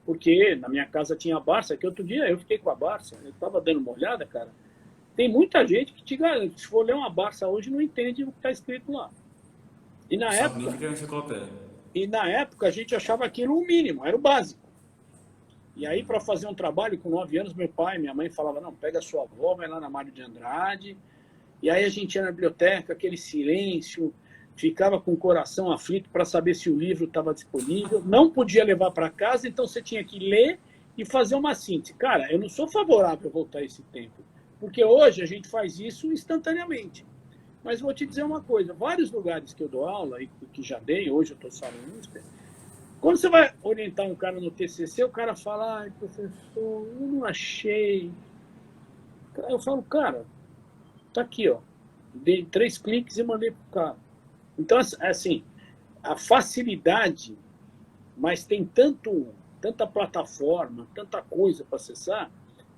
Porque na minha casa tinha a Barça, que outro dia eu fiquei com a Barça, eu estava dando uma olhada, cara. Tem muita gente que te garante, se for ler uma Barça hoje, não entende o que está escrito lá. E na época a gente achava aquilo o mínimo, era o básico. E aí, para fazer um trabalho com 9 anos, meu pai e minha mãe falavam, não, pega a sua avó, vai lá na Mário de Andrade. E aí a gente ia na biblioteca, aquele silêncio, ficava com o coração aflito para saber se o livro estava disponível, não podia levar para casa, então você tinha que ler e fazer uma síntese. Cara, eu não sou favorável a voltar a esse tempo, porque hoje a gente faz isso instantaneamente. Mas vou te dizer uma coisa, vários lugares que eu dou aula, e que já dei, hoje eu estou só no USP, quando você vai orientar um cara no TCC, o cara fala, ai, professor, eu não achei. Eu falo, cara, tá aqui, ó, dei 3 cliques e mandei pro cara. Então, assim, a facilidade, mas tem tanta plataforma, tanta coisa para acessar,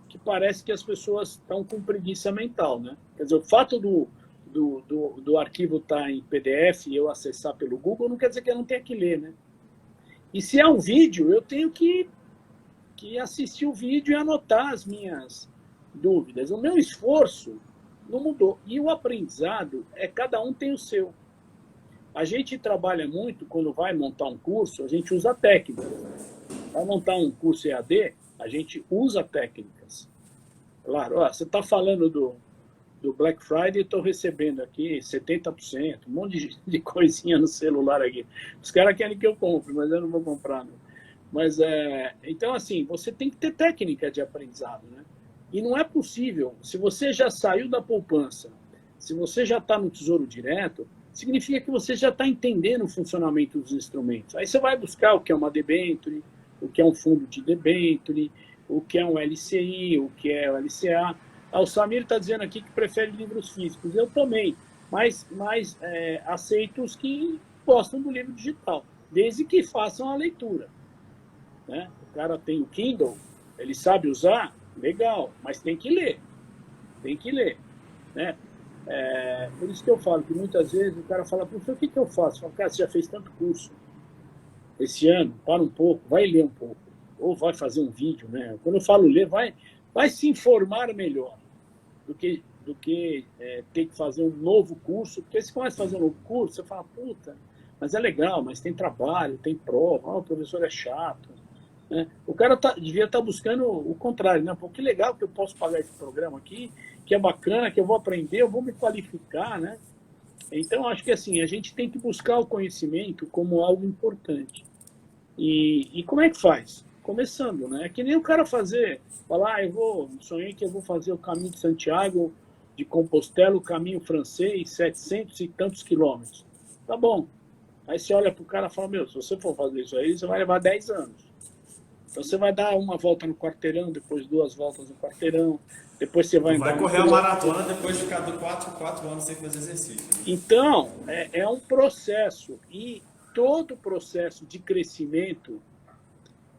que parece que as pessoas estão com preguiça mental, né? Quer dizer, o fato do arquivo estar em PDF e eu acessar pelo Google não quer dizer que eu não tenha que ler, né? E se é um vídeo, eu tenho que assistir o vídeo e anotar as minhas dúvidas. O meu esforço não mudou. E o aprendizado cada um tem o seu. A gente trabalha muito, quando vai montar um curso, a gente usa técnicas. Vai montar um curso EAD, a gente usa técnicas. Claro, ó, você está falando do Black Friday, estou recebendo aqui 70%, um monte de coisinha no celular aqui. Os caras querem que eu compre, mas eu não vou comprar. Não. Mas, então, assim, você tem que ter técnica de aprendizado, né? E não é possível, se você já saiu da poupança, se você já está no Tesouro Direto, significa que você já está entendendo o funcionamento dos instrumentos. Aí você vai buscar o que é uma debenture, o que é um fundo de debenture, o que é um LCI, o que é o LCA. O Samir está dizendo aqui que prefere livros físicos. Eu também, mas aceito os que gostam do livro digital, desde que façam a leitura. Né? O cara tem o Kindle, ele sabe usar, legal, mas tem que ler. Tem que ler. Né? Por isso que eu falo que muitas vezes o cara fala, professor, o que eu faço? Eu falo, cara, você já fez tanto curso esse ano, para um pouco, vai ler um pouco, ou vai fazer um vídeo. Né? Quando eu falo ler, vai se informar melhor do que ter que fazer um novo curso, porque se começa a fazer um novo curso, você fala, puta, mas é legal, mas tem trabalho, tem prova, o professor é chato. Né? O cara devia estar buscando o contrário, né? Pô, que legal que eu posso pagar esse programa aqui, que é bacana, que eu vou aprender, eu vou me qualificar, né? Então, acho que assim, a gente tem que buscar o conhecimento como algo importante. E como é que faz? Começando, né? É que nem o cara falar, sonhei que eu vou fazer o caminho de Santiago de Compostela, o caminho francês, 700 e tantos quilômetros. Tá bom. Aí você olha pro cara e fala, meu, se você for fazer isso aí, você vai levar 10 anos. Então você vai dar uma volta no quarteirão, depois 2 voltas no quarteirão, depois você vai Não andar... vai correr a maratona depois de ficar 4 anos sem fazer exercício. Né? Então, é um processo. E todo processo de crescimento,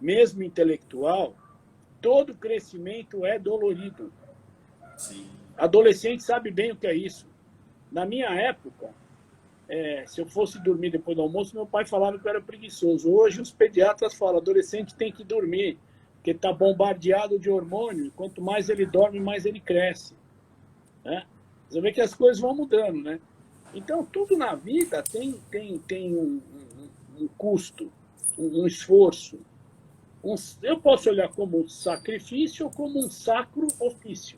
mesmo intelectual, todo crescimento é dolorido. Sim. Adolescente sabe bem o que é isso. Na minha época, se eu fosse dormir depois do almoço, meu pai falava que eu era preguiçoso. Hoje os pediatras falam, adolescente tem que dormir, porque está bombardeado de hormônio, e quanto mais ele dorme, mais ele cresce. Né? Você vê que as coisas vão mudando, né? Então, tudo na vida tem um custo, um esforço. Eu posso olhar como um sacrifício ou como um sacro ofício,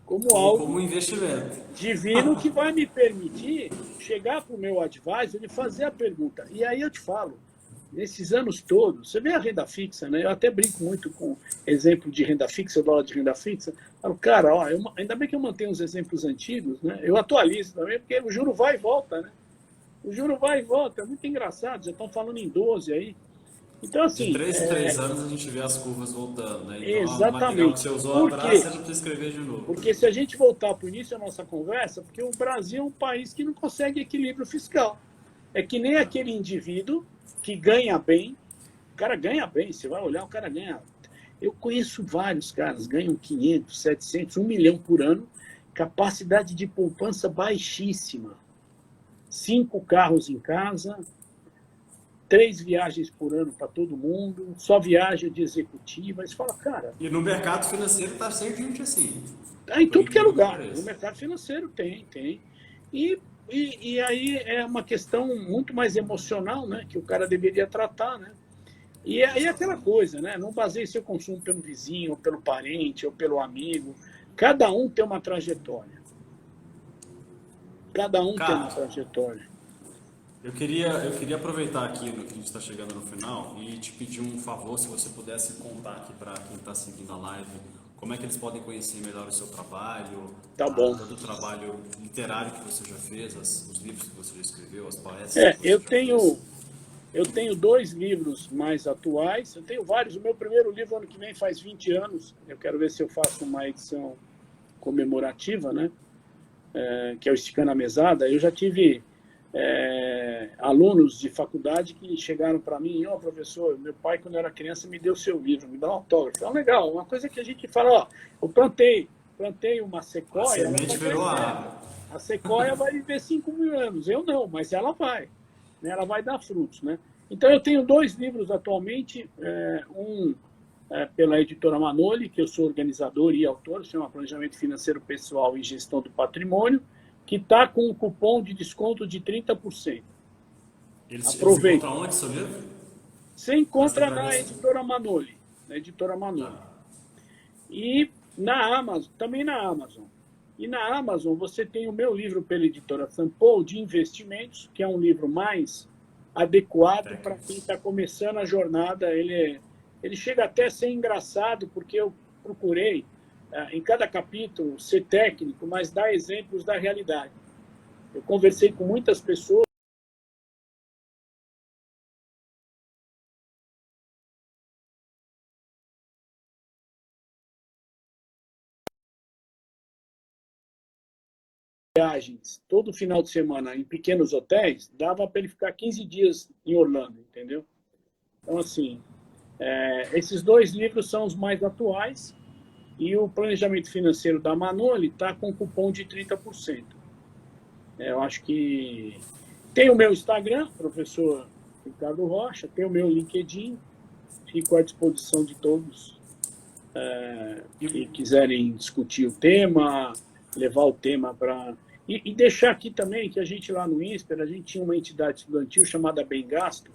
como Como algo um investimento. divino que vai me permitir chegar para o meu advisor e fazer a pergunta. E aí eu te falo, nesses anos todos, você vê a renda fixa, né? Eu até brinco muito com exemplo de renda fixa, eu dou aula de renda fixa. Falo, cara, ó, ainda bem que eu mantenho os exemplos antigos, né? Eu atualizo também, porque o juro vai e volta, né? O juro vai e volta, é muito engraçado, já estão falando em 12 aí. Então, De assim, 3 em 3 anos a gente vê as curvas voltando, né? Então, o material que exatamente. você usou Por atrás, quê? você não precisa escrever de novo. Porque se a gente voltar para o início da nossa conversa, porque o Brasil é um país que não consegue equilíbrio fiscal. É que nem aquele indivíduo que ganha bem, o cara ganha bem, você vai olhar, o cara ganha. Eu conheço vários caras, ganham 500, 700, 1 milhão por ano, capacidade de poupança baixíssima. 5 carros em casa, 3 viagens por ano para todo mundo, só viagem de executiva. Você fala, cara, E no mercado financeiro tá cheio de gente assim. tá em Por tudo que é incrível que lugar. No pareça. mercado financeiro tem. E, e aí é uma questão muito mais emocional, né? Que o cara deveria tratar, né? E aí é aquela coisa, né? Não baseie seu consumo pelo vizinho, ou pelo parente, ou pelo amigo. Cada um tem uma trajetória. Cada um tem uma Cara, trajetória. eu queria aproveitar aqui no que a gente está chegando no final e te pedir um favor, se você pudesse contar aqui para quem está seguindo a live, como é que eles podem conhecer melhor o seu trabalho, Tá bom. todo o trabalho literário que você já fez, os livros que você já escreveu, as palestras que Eu você já fez. tenho 2 livros mais atuais. Eu tenho vários. O meu primeiro livro, ano que vem, faz 20 anos. Eu quero ver se eu faço uma edição comemorativa, né? Que é o Esticando a Mesada. Eu já tive alunos de faculdade que chegaram para mim, ó, professor, meu pai, quando eu era criança, me deu seu livro, me dá um autógrafo. Então, legal, uma coisa que a gente fala, ó, eu plantei uma A sequoia, ela semente vai virou a crescer. árvore. A sequoia vai viver 5 mil anos. Eu não, mas ela vai. Né? Ela vai dar frutos. Né? Então, eu tenho 2 livros atualmente. Um pela editora Manoli, que eu sou organizador e autor, chama Planejamento Financeiro Pessoal e Gestão do Patrimônio, que está com um cupom de desconto de 30%. Eles Aproveita. encontram onde seu livro? Você Nas encontra na livrarias? editora Manoli. Na editora Manoli. Tá. E na Amazon, também na Amazon. E na Amazon você tem o meu livro pela editora Sampo de investimentos, que é um livro mais adequado para quem está começando a jornada. Ele chega até a ser engraçado, porque eu procurei, em cada capítulo, ser técnico, mas dar exemplos da realidade. Eu conversei com muitas pessoas. viagens todo final de semana em pequenos hotéis, dava para ele ficar 15 dias em Orlando, entendeu? Então, assim, esses 2 livros são os mais atuais e o Planejamento Financeiro da Manoli está com cupom de 30%. Eu acho que... Tem o meu Instagram, professor Ricardo Rocha, tem o meu LinkedIn, fico à disposição de todos que quiserem discutir o tema, levar o tema para... E deixar aqui também que a gente lá no INSPER, a gente tinha uma entidade estudantil chamada Bem Gasto,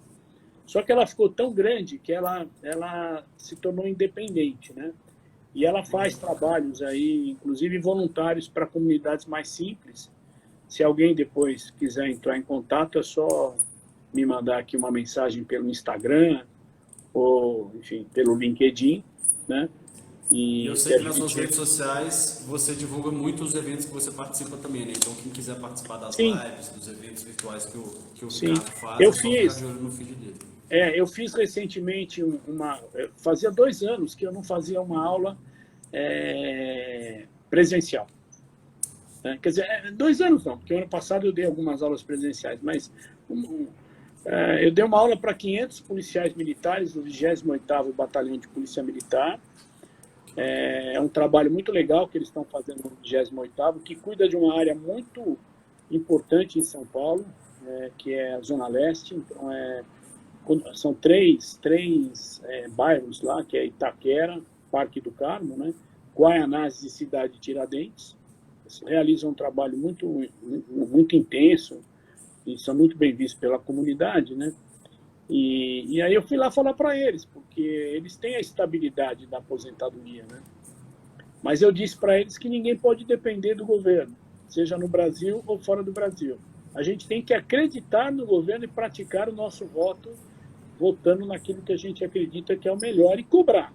só que ela ficou tão grande que ela se tornou independente, né? E ela faz trabalhos aí, inclusive voluntários para comunidades mais simples. Se alguém depois quiser entrar em contato, é só me mandar aqui uma mensagem pelo Instagram ou, enfim, pelo LinkedIn, né? E eu sei que nas suas redes sociais você divulga muito os eventos que você participa também, né? Então quem quiser participar das lives, dos eventos virtuais que o Ricardo faz, eu só fiz, ficar de olho no feed dele. Eu fiz recentemente fazia 2 anos que eu não fazia uma aula presencial. Quer dizer, 2 anos não, porque ano passado eu dei algumas aulas presenciais, mas eu dei uma aula para 500 policiais militares do 28º Batalhão de Polícia Militar. É um trabalho muito legal que eles estão fazendo no 28º, que cuida de uma área muito importante em São Paulo, que é a Zona Leste. Então, são três bairros lá, que é Itaquera, Parque do Carmo, né? Guaianazes e Cidade de Tiradentes. Eles realizam um trabalho muito intenso e são muito bem vistos pela comunidade, né? E aí eu fui lá falar para eles, porque eles têm a estabilidade da aposentadoria, né? Mas eu disse para eles que ninguém pode depender do governo, seja no Brasil ou fora do Brasil. A gente tem que acreditar no governo e praticar o nosso voto, votando naquilo que a gente acredita que é o melhor e cobrar.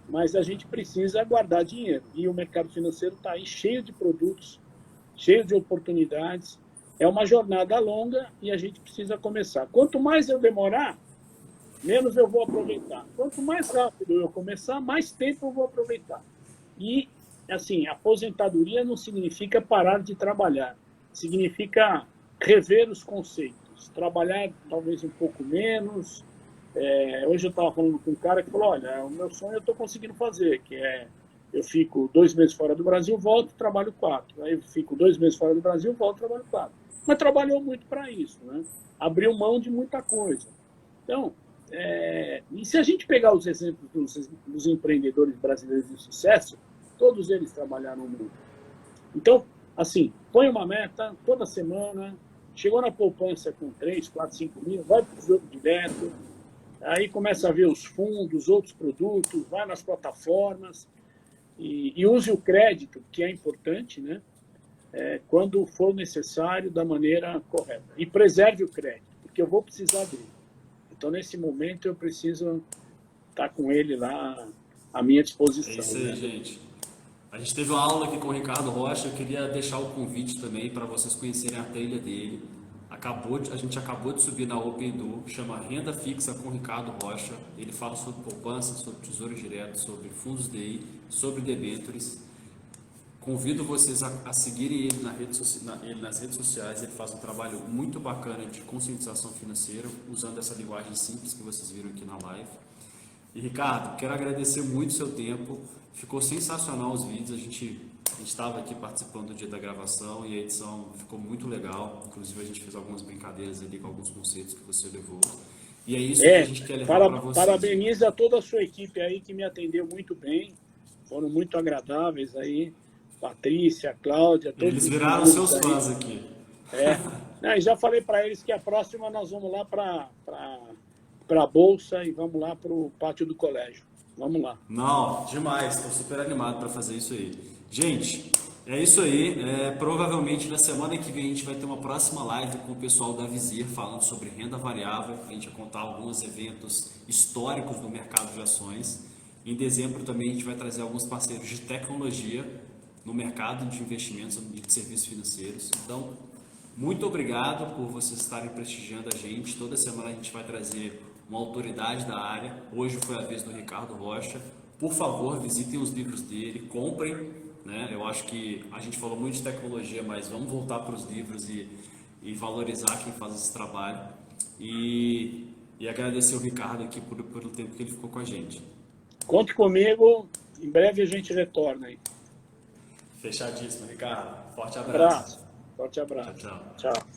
Mas a gente precisa guardar dinheiro. E o mercado financeiro está aí cheio de produtos, cheio de oportunidades. É uma jornada longa e a gente precisa começar. Quanto mais eu demorar, menos eu vou aproveitar. Quanto mais rápido eu começar, mais tempo eu vou aproveitar. E, assim, aposentadoria não significa parar de trabalhar. Significa rever os conceitos. Trabalhar talvez um pouco menos. Hoje eu estava falando com um cara que falou, olha, o meu sonho eu estou conseguindo fazer, que eu fico 2 meses fora do Brasil, volto, trabalho 4. Aí eu fico 2 meses fora do Brasil, volto, trabalho 4. Mas trabalhou muito para isso, né? Abriu mão de muita coisa. Então, e se a gente pegar os exemplos dos empreendedores brasileiros de sucesso, todos eles trabalharam muito. Então, assim, põe uma meta toda semana, chegou na poupança com 3, 4, 5 mil, vai para o jogo direto, aí começa a ver os fundos, outros produtos, vai nas plataformas e use o crédito, que é importante, né? Quando for necessário, da maneira correta. E preserve o crédito, porque eu vou precisar dele. Então, nesse momento, eu preciso estar com ele lá à minha disposição. É isso aí, né? Gente. A gente teve uma aula aqui com o Ricardo Rocha. Eu queria deixar o convite também para vocês conhecerem a trilha dele. A gente acabou de subir na Open Door, chama Renda Fixa com Ricardo Rocha. Ele fala sobre poupança, sobre tesouro direto, sobre fundos DI, sobre debêntures. Convido vocês a seguirem ele nas redes sociais. Ele faz um trabalho muito bacana de conscientização financeira, usando essa linguagem simples que vocês viram aqui na live. E Ricardo, quero agradecer muito o seu tempo. Ficou sensacional os vídeos. A gente estava aqui participando do dia da gravação e a edição ficou muito legal. Inclusive a gente fez algumas brincadeiras ali com alguns conceitos que você levou. E é isso que a gente quer levar para vocês. Parabeniza toda a sua equipe aí que me atendeu muito bem. Foram muito agradáveis aí. Patrícia, Cláudia, todos. Eles viraram seus fãs aqui. E já falei para eles que a próxima nós vamos lá para a Bolsa e vamos lá para o pátio do colégio. Vamos lá. Não, demais. Estou super animado para fazer isso aí. Gente, é isso aí. Provavelmente na semana que vem a gente vai ter uma próxima live com o pessoal da Vizir falando sobre renda variável. A gente vai contar alguns eventos históricos do mercado de ações. Em dezembro também a gente vai trazer alguns parceiros de tecnologia no mercado de investimentos e de serviços financeiros. Então, muito obrigado por vocês estarem prestigiando a gente. Toda semana a gente vai trazer uma autoridade da área. Hoje foi a vez do Ricardo Rocha. Por favor, visitem os livros dele, comprem né? Eu acho que a gente falou muito de tecnologia, mas vamos voltar para os livros e valorizar quem faz esse trabalho. E agradecer o Ricardo aqui pelo tempo que ele ficou com a gente. Conte comigo, em breve a gente retorna aí. Fechadíssimo, Ricardo. Forte abraço. Forte abraço. Tchau, tchau. Tchau.